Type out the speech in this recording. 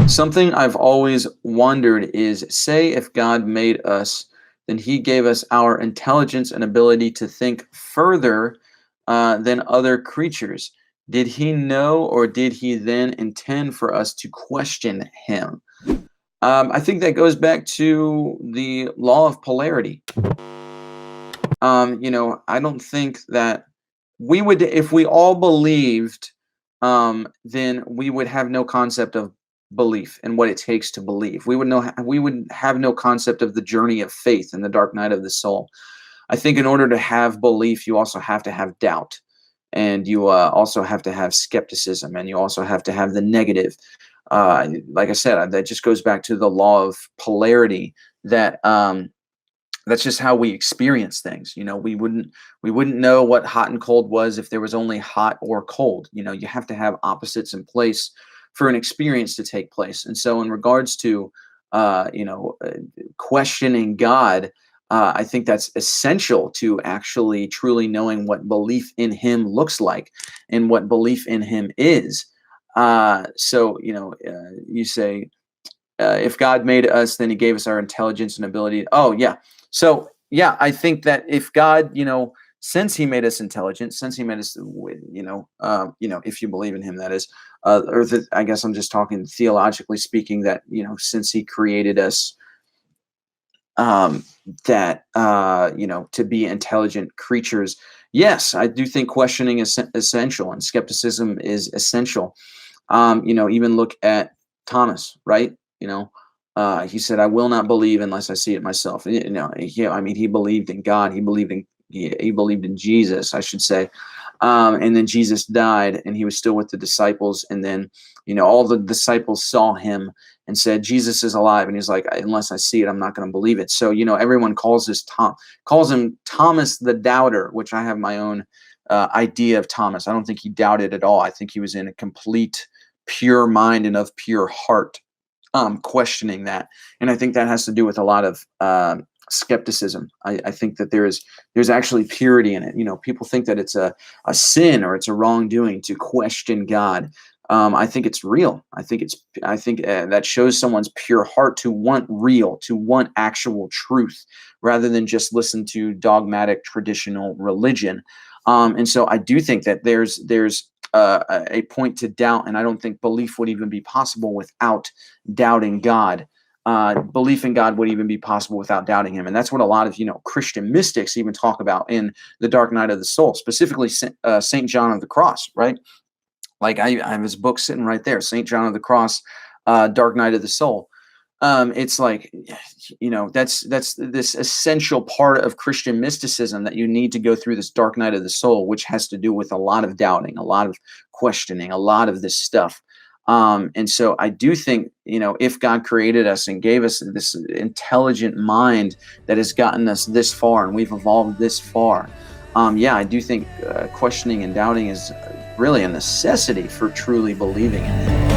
Something I've always wondered is, say if God made us, then he gave us our intelligence and ability to think further than other creatures. Did he know, or did he then intend for us to question him? I think that goes back to the law of polarity. I don't think that we would, if we all believed, then we would have no concept of belief and what it takes to believe. We would have no concept of the journey of faith and the dark night of the soul. I think in order to have belief, you also have to have doubt, and you also have to have skepticism, and you also have to have the negative. Like I said, that just goes back to the law of polarity. That's just how we experience things. We wouldn't know what hot and cold was if there was only hot or cold. You have to have opposites in place for an experience to take place. And so in regards to questioning God, I think that's essential to actually truly knowing what belief in him looks like and what belief in him is. You say, if God made us, then he gave us our intelligence and ability. Oh, yeah. So, yeah, I think that if God, since he made us intelligent, since he made us, if you believe in him, that is, I guess I'm just talking theologically speaking, that, since he created us, to be intelligent creatures. Yes, I do think questioning is essential, and skepticism is essential. Even look at Thomas, right? He said, "I will not believe unless I see it myself." He believed in God. He believed in Jesus, I should say. And then Jesus died, and he was still with the disciples. And then, all the disciples saw him and said, "Jesus is alive." And he's like, "Unless I see it, I'm not going to believe it." So, everyone calls him Thomas the Doubter, which I have my own idea of Thomas. I don't think he doubted at all. I think he was in a complete pure mind and of pure heart, questioning that. And I think that has to do with a lot of skepticism. I think that there's actually purity in it. People think that it's a sin or it's a wrongdoing to question God. I think it's real. I think that shows someone's pure heart to want actual truth, rather than just listen to dogmatic traditional religion. And so I do think that there's a point to doubt, and I don't think belief would even be possible without doubting God. Belief in God would even be possible without doubting him. And that's what a lot of, Christian mystics even talk about in the Dark Night of the Soul, specifically St. John of the Cross, right? Like I have his book sitting right there, St. John of the Cross, Dark Night of the Soul. It's like, that's this essential part of Christian mysticism, that you need to go through this dark night of the soul, which has to do with a lot of doubting, a lot of questioning, a lot of this stuff. And so I do think, if God created us and gave us this intelligent mind that has gotten us this far and we've evolved this far, I do think questioning and doubting is really a necessity for truly believing in him.